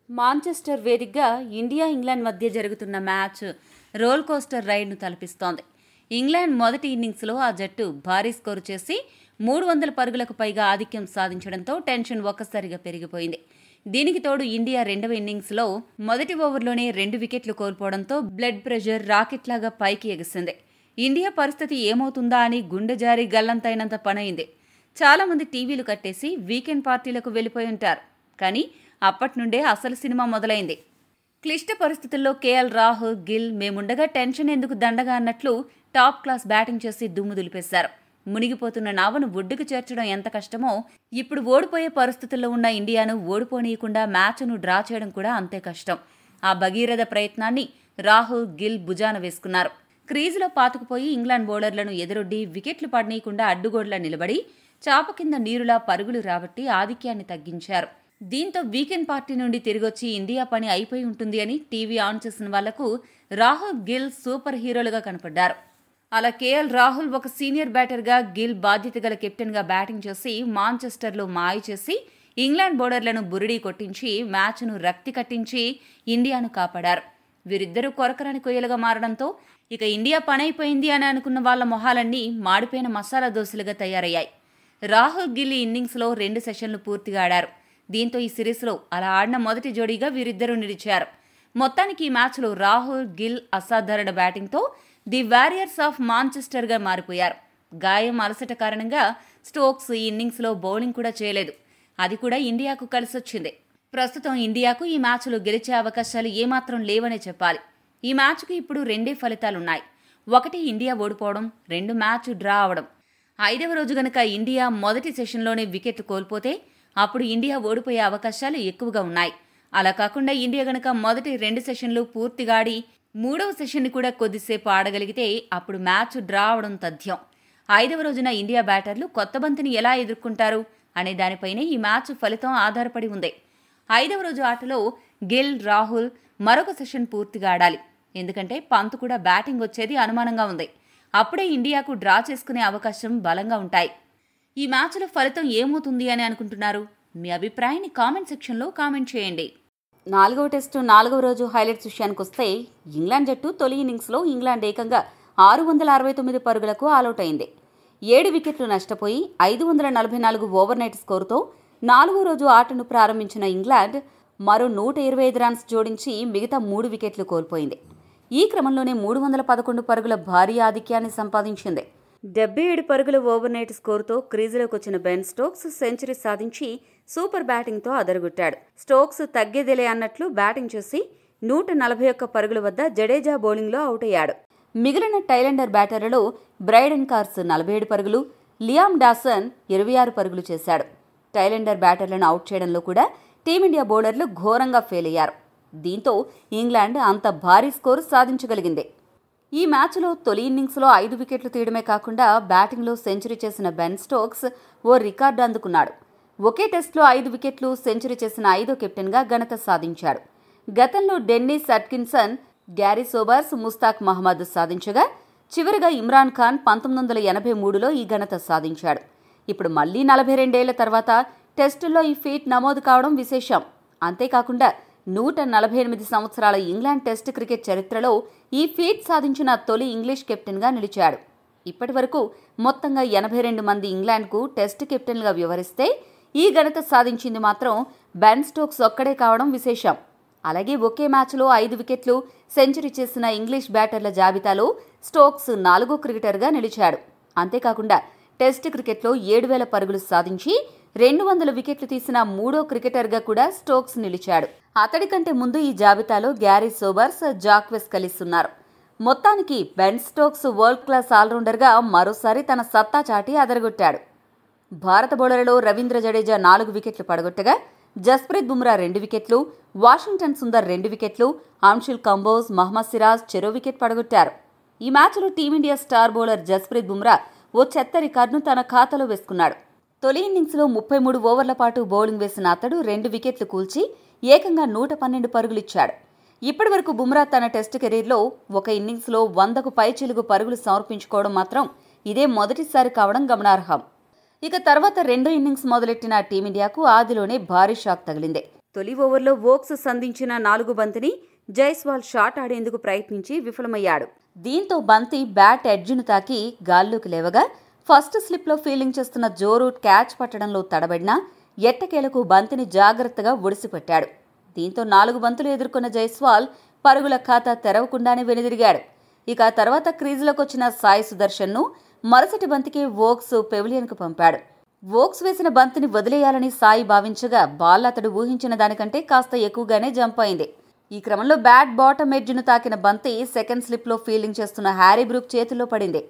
Manchester వేదికగా India England మధ్య జరుగుతున్న మ్యాచ్ రోల్ కోస్టర్ రైడ్ను తలపిస్తోంది. ఇంగ్లాండ్ మొదటి ఇన్నింగ్స్లో ఆ జట్టు భారీ స్కోరు చేసి 300 పరుగులకు పైగా ఆధిక్యం సాధించడంతో టెన్షన్ ఒక్కసారిగా పెరిగిపోయింది. దీనికి తోడు ఇండియా రెండవ ఇన్నింగ్స్లో మొదటి ఓవర్లోనే 2 వికెట్లు కోల్పోవడంతో బ్లడ్ ప్రెషర్ రాకెట్లాగా పైకి ఎగిసింది. ఇండియా పరిస్థితి ఏమవుతుందా అని గుండె జారి గల్లంతైనంత పనైంది. చాలామంది టీవీలు కట్టేసి వీకెండ్ పార్టీలకు వెళ్లిపోయి ఉంటారు. కానీ అప్పటి నుండే అసలు సినిమా మొదలైంది. క్లిష్ట పరిస్థితుల్లో కేఎల్ రాహుల్, గిల్ మేముండగా టెన్షన్ ఎందుకు దండగా అన్నట్లు టాప్ క్లాస్ బ్యాటింగ్ చేసి దుమ్ము దులిపేశారు. మునిగిపోతున్న నావను ఒడ్డుకు చేర్చడం ఎంత కష్టమో ఇప్పుడు ఓడిపోయే పరిస్థితుల్లో ఉన్న ఇండియాను ఓడిపోనీయకుండా మ్యాచ్ను డ్రా చేయడం కూడా అంతే కష్టం. ఆ భగీరథ ప్రయత్నాన్ని రాహుల్, గిల్ భుజాన వేసుకున్నారు. క్రీజులో పాతుకుపోయి ఇంగ్లాండ్ బౌలర్లను ఎదురొడ్డి వికెట్లు పడనీయకుండా అడ్డుగోడ్లా నిలబడి చాప కింద నీరులా పరుగులు రాబట్టి ఆధిక్యాన్ని తగ్గించారు. దీంతో వీకెండ్ పార్టీ నుండి తిరిగొచ్చి ఇండియా పని అయిపోయి ఉంటుంది అని టీవీ ఆన్ చేసిన వాళ్లకు రాహుల్, గిల్ సూపర్ హీరోలుగా కనపడ్డారు. అలా కేఎల్ రాహుల్ ఒక సీనియర్ బ్యాటర్గా, గిల్ బాధ్యత గల కెప్టెన్గా బ్యాటింగ్ చేసి మాంచెస్టర్లో మాయ చేసి ఇంగ్లాండ్ బౌలర్లను బురిడీ కొట్టించి మ్యాచ్ను రక్తి కట్టించి ఇండియాను కాపాడారు. వీరిద్దరూ కొరకరాని కొయ్యలుగా మారడంతో ఇక ఇండియా పనైపోయింది అని అనుకున్న వాళ్ల మొహాలన్నీ మాడిపోయిన మసాలా దోశలుగా తయారయ్యాయి. రాహుల్, గిల్ ఈ ఇన్నింగ్స్లో 2 సెషన్లు పూర్తిగా ఆడారు. దీంతో ఈ సిరీస్లో అలా ఆడిన మొదటి జోడీగా వీరిద్దరూ నిలిచారు. మొత్తానికి ఈ మ్యాచ్లో రాహుల్, గిల్ అసాధారణ బ్యాటింగ్తో ది వారియర్స్ ఆఫ్ మాంచెస్టర్గా మారిపోయారు. గాయం, అలసట కారణంగా స్టోక్స్ ఈ ఇన్నింగ్స్లో బౌలింగ్ కూడా చేయలేదు. అది కూడా ఇండియాకు కలిసొచ్చింది. ప్రస్తుతం ఇండియాకు ఈ మ్యాచ్లో గెలిచే అవకాశాలు ఏమాత్రం లేవనే చెప్పాలి. ఈ మ్యాచ్కు ఇప్పుడు 2 ఫలితాలున్నాయి. 1 ఇండియా ఓడిపోవడం, 2 మ్యాచ్ డ్రా అవడం. 5వ రోజు గనక ఇండియా మొదటి సెషన్లోనే వికెట్ కోల్పోతే అప్పుడు ఇండియా ఓడిపోయే అవకాశాలు ఎక్కువగా ఉన్నాయి. అలా కాకుండా ఇండియా గనక మొదటి 2 సెషన్లు పూర్తిగా ఆడి 3వ సెషన్ని కూడా కొద్దిసేపు ఆడగలిగితే అప్పుడు మ్యాచ్ డ్రా అవడం తథ్యం. 5వ రోజున ఇండియా బ్యాటర్లు కొత్త బంతిని ఎలా ఎదుర్కొంటారు అనే దానిపైనే ఈ మ్యాచ్ ఫలితం ఆధారపడి ఉంది. 5వ రోజు ఆటలో గిల్, రాహుల్ మరొక సెషన్ పూర్తిగా ఆడాలి. ఎందుకంటే పంత్ కూడా బ్యాటింగ్ వచ్చేది అనుమానంగా ఉంది. అప్పుడే ఇండియాకు డ్రా చేసుకునే అవకాశం బలంగా ఉంటాయి. ఈ మ్యాచ్లో ఫలితం ఏమవుతుంది అని అనుకుంటున్నారు? మీ అభిప్రాయాన్ని కామెంట్ సెక్షన్లో కామెంట్ చేయండి. 4వ టెస్టు 4వ రోజు హైలైట్స్ విషయానికి వస్తే ఇంగ్లాండ్ జట్టు తొలి ఇన్నింగ్స్లో ఇంగ్లాండ్ ఏకంగా 669 పరుగులకు ఆలౌట్ అయింది. 7 వికెట్లు నష్టపోయి 544 ఓవర్ నైట్ స్కోరుతో 4వ రోజు ఆటను ప్రారంభించిన ఇంగ్లాండ్ మరో 125 రన్స్ జోడించి మిగతా 3 వికెట్లు కోల్పోయింది. ఈ క్రమంలోనే 311 పరుగుల భారీ ఆధిక్యాన్ని సంపాదించింది. 77 పరుగుల ఓవర్ నైట్ స్కోరుతో క్రీజులోకి వచ్చిన బెన్ స్టోక్స్ సెంచరీ సాధించి సూపర్ బ్యాటింగ్తో అదరగొట్టాడు. స్టోక్స్ తగ్గేదేలే అన్నట్లు బ్యాటింగ్ చేసి 141 పరుగుల వద్ద జడేజా బౌలింగ్లో అవుట్ అయ్యాడు. మిగిలిన టైలెండర్ బ్యాటర్లలో బ్రైడెన్ కార్స్ 47 పరుగులు, లియామ్ డాసన్ 26 పరుగులు చేశాడు. టైలెండర్ బ్యాటర్లను అవుట్ చేయడంలో కూడా టీమిండియా బౌలర్లు ఘోరంగా ఫెయిల్ అయ్యారు. దీంతో ఇంగ్లాండ్ అంత భారీ స్కోరు సాధించగలిగింది. ఈ మ్యాచ్లో తొలి ఇన్నింగ్స్లో 5 వికెట్లు తీయడమే కాకుండా బ్యాటింగ్లో సెంచరీ చేసిన బెన్ స్టోక్స్ ఓ రికార్డు అందుకున్నాడు. ఒకే టెస్ట్లో 5 వికెట్లు సెంచరీ చేసిన 5వ కెప్టెన్గా ఘనత సాధించాడు. గతంలో Dennis Atkinson, Garry Sobers, Mushtaq Mohammad సాధించగా చివరిగా ఇమ్రాన్ ఖాన్ 1983లో ఈ ఘనత సాధించాడు. ఇప్పుడు మళ్లీ 42 ఏళ్ల తర్వాత టెస్టుల్లో ఈ ఫీట్ నమోదు కావడం విశేషం. అంతేకాకుండా 148 సంవత్సరాల ఇంగ్లాండ్ టెస్ట్ క్రికెట్ చరిత్రలో ఈ ఫీట్ సాధించిన తొలి ఇంగ్లీష్ కెప్టెన్గా నిలిచాడు. ఇప్పటి వరకు మొత్తంగా 82 మంది ఇంగ్లాండ్కు టెస్ట్ కెప్టెన్గా వ్యవహరిస్తే ఈ ఘనత సాధించింది మాత్రం బెన్ స్టోక్స్ ఒక్కడే కావడం విశేషం. అలాగే ఒకే మ్యాచ్లో 5 వికెట్లు సెంచరీ చేసిన ఇంగ్లీష్ బ్యాటర్ల జాబితాలో స్టోక్స్ 4వ క్రికెటర్గా నిలిచాడు. అంతేకాకుండా టెస్ట్ క్రికెట్లో 7000 పరుగులు సాధించి 200 వికెట్లు తీసిన 3వ క్రికెటర్గా కూడా స్టోక్స్ నిలిచాడు. అతడి కంటే ముందు ఈ జాబితాలో గ్యారీ సోబర్స్, జాక్వెస్ కలిస్ ఉన్నారు. మొత్తానికి బెన్ స్టోక్స్ వరల్డ్ క్లాస్ ఆల్రౌండర్గా మరోసారి తన సత్తా చాటి అదరగొట్టాడు. భారత బౌలర్లలో రవీంద్ర జడేజా 4 వికెట్లు పడగొట్టగా జస్ప్రీత్ బుమ్రా 2 వికెట్లు, వాషింగ్టన్ సుందర్ 2 వికెట్లు, అంశుల్ కంబోజ్, మహ్మద్ సిరాజ్ చెరో వికెట్ పడగొట్టారు. ఈ మ్యాచ్లో team India star bowler Jasprit Bumrah ఓ చెత్త రికార్డును తన ఖాతాలో వేసుకున్నాడు. తొలి ఇన్నింగ్స్లో 33 ఓవర్ల పాటు బౌలింగ్ వేసిన అతడు 2 వికెట్లు కూల్చి ఏకంగా 112 పరుగులిచ్చాడు. ఇప్పటి వరకు బుమ్రా తన టెస్ట్ కెరీర్లో ఒక ఇన్నింగ్స్లో 100కు పైచిలుగు పరుగులు సమర్పించుకోవడం మాత్రం ఇదే మొదటిసారి కావడం గమనార్హం. ఇక తర్వాత రెండో ఇన్నింగ్స్ మొదలెట్టిన టీమిండియాకు ఆదిలోనే భారీ షాక్ తగిలింది. తొలి ఓవర్లో వోక్స్ సంధించిన 4 బంతిని జైస్వాల్ షాట్ ఆడేందుకు ప్రయత్నించి విఫలమయ్యాడు. దీంతో బంతి బ్యాట్ ఎడ్జ్ను తాకి గాల్లోకి లేవగా ఫస్ట్ స్లిప్లో ఫీల్డింగ్ చేస్తున్న జో రూట్ క్యాచ్ పట్టడంలో తడబడినా ఎట్టకేలకు బంతిని జాగ్రత్తగా ఒడిసిపెట్టాడు. దీంతో 4 బంతులు ఎదుర్కొన్న జైస్వాల్ పరుగుల ఖాతా తెరవకుండానే వెనుదిరిగాడు. ఇక తర్వాత క్రీజులోకి వచ్చిన సాయి సుదర్శన్ను మరుసటి బంతికి వోక్స్ పెవిలియన్కు పంపాడు. వోక్స్ వేసిన బంతిని వదిలేయాలని సాయి భావించగా బాల్ అతడు ఊహించిన దానికంటే కాస్త ఎక్కువగానే జంప్ అయింది. ఈ క్రమంలో బ్యాట్ బాటమ్ ఎడ్జ్ను తాకిన బంతి సెకండ్ స్లిప్లో ఫీల్డింగ్ చేస్తున్న హ్యారీ బ్రూక్ చేతిలో పడింది.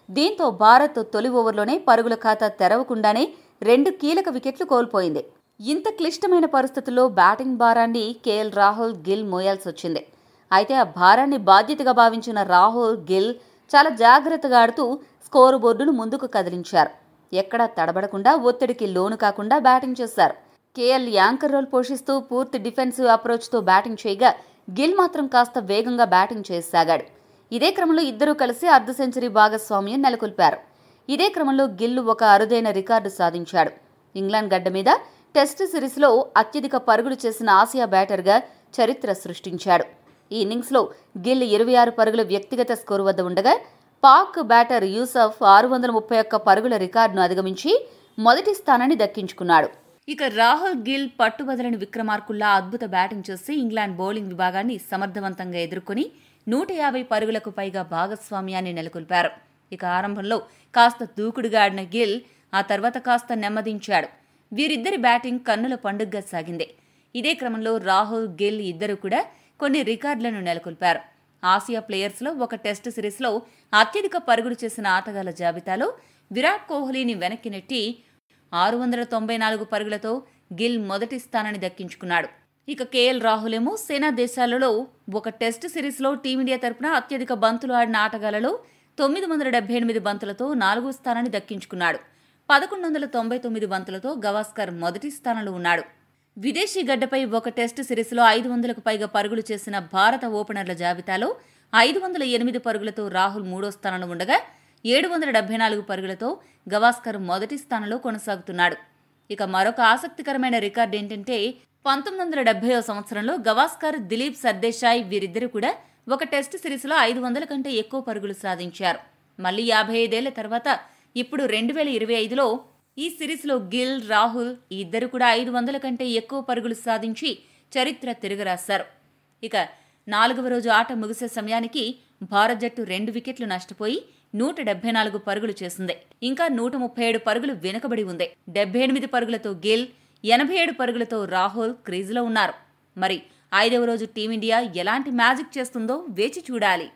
దీంతో భారత్ తొలి ఓవర్లోనే పరుగుల ఖాతా తెరవకుండానే 2 కీలక వికెట్లు కోల్పోయింది. ఇంత క్లిష్టమైన పరిస్థితుల్లో బ్యాటింగ్ భారాన్ని కేఎల్ రాహుల్, గిల్ మోయాల్సి వచ్చింది. అయితే ఆ భారాన్ని బాధ్యతగా భావించిన రాహుల్, గిల్ చాలా జాగ్రత్తగా ఆడుతూ స్కోరు బోర్డును ముందుకు కదిలించారు. ఎక్కడా తడబడకుండా ఒత్తిడికి లోను కాకుండా బ్యాటింగ్ చేశారు. కేఎల్ యాంకర్ రోల్ పోషిస్తూ పూర్తి డిఫెన్సివ్ అప్రోచ్తో బ్యాటింగ్ చేయగా గిల్ మాత్రం కాస్త వేగంగా బ్యాటింగ్ చేయసాగాడు. ఇదే క్రమంలో ఇద్దరూ కలిసి అర్ధ సెంచరీ భాగస్వామ్యం నెలకొల్పారు. ఇదే క్రమంలో గిల్ ఒక అరుదైన రికార్డు సాధించాడు. ఇంగ్లాండ్ గడ్డ మీద టెస్ట్ సిరీస్లో అత్యధిక పరుగులు చేసిన ఆసియా బ్యాటర్గా చరిత్ర సృష్టించాడు. ఈ ఇన్నింగ్స్లో గిల్ 26 పరుగుల వ్యక్తిగత స్కోరు వద్ద ఉండగా పాక్ బ్యాటర్ యూసఫ్ 631 పరుగుల రికార్డును అధిగమించి మొదటి స్థానాన్ని దక్కించుకున్నాడు. ఇక రాహుల్, గిల్ పట్టుబదలని విక్రమార్కుల్లా అద్భుత బ్యాటింగ్ చేసి ఇంగ్లాండ్ బౌలింగ్ విభాగాన్ని సమర్థవంతంగా ఎదుర్కొని 150 పరుగులకు పైగా భాగస్వామ్యాన్ని నెలకొల్పారు. ఇక ఆరంభంలో కాస్త దూకుడుగా ఆడిన గిల్ ఆ తర్వాత కాస్త నెమ్మదించాడు. వీరిద్దరి బ్యాటింగ్ కన్నుల పండుగగా సాగింది. ఇదే క్రమంలో రాహుల్, గిల్ ఇద్దరు కూడా కొన్ని రికార్డులను నెలకొల్పారు. ఆసియా ప్లేయర్స్లో ఒక టెస్ట్ సిరీస్లో అత్యధిక పరుగులు చేసిన ఆటగాళ్ల జాబితాలో విరాట్ కోహ్లీని వెనక్కి నెట్టి 694 పరుగులతో గిల్ మొదటి స్థానాన్ని దక్కించుకున్నాడు. ఇక కేఎల్ రాహుల్ ఏమో సేనా దేశాలలో ఒక టెస్ట్ సిరీస్లో టీమిండియా తరపున అత్యధిక బంతులు ఆడిన ఆటగాళ్లలో 978 బంతులతో 4వ స్థానాన్ని దక్కించుకున్నాడు. 1199 బంతులతో గవాస్కర్ మొదటి స్థానంలో ఉన్నాడు. విదేశీ గడ్డపై ఒక టెస్ట్ సిరీస్లో 500కు పైగా పరుగులు చేసిన భారత ఓపెనర్ల జాబితాలో 508 పరుగులతో రాహుల్ 3వ స్థానంలో ఉండగా 774 పరుగులతో గవాస్కర్ మొదటి స్థానంలో కొనసాగుతున్నాడు. ఇక మరొక ఆసక్తికరమైన రికార్డు ఏంటంటే 1970వ సంవత్సరంలో గవాస్కర్, దిలీప్ సర్దేశాయ్ వీరిద్దరూ కూడా ఒక టెస్ట్ సిరీస్లో 500 కంటే ఎక్కువ పరుగులు సాధించారు. మళ్లీ 55 ఏళ్ల తర్వాత ఇప్పుడు 2025లో ఈ సిరీస్లో గిల్, రాహుల్ ఈ ఇద్దరు కూడా 500 కంటే ఎక్కువ పరుగులు సాధించి చరిత్ర తిరగరాశారు. ఇక 4వ రోజు ఆట ముగిసే సమయానికి భారత్ జట్టు 2 వికెట్లు నష్టపోయి 174 పరుగులు చేసింది. ఇంకా 137 పరుగులు వెనుకబడి ఉంది. 78 పరుగులతో గిల్, 87 పరుగులతో రాహుల్ క్రీజులో ఉన్నారు. మరి 5వ రోజు టీమిండియా ఎలాంటి మ్యాజిక్ చేస్తుందో వేచి చూడాలి.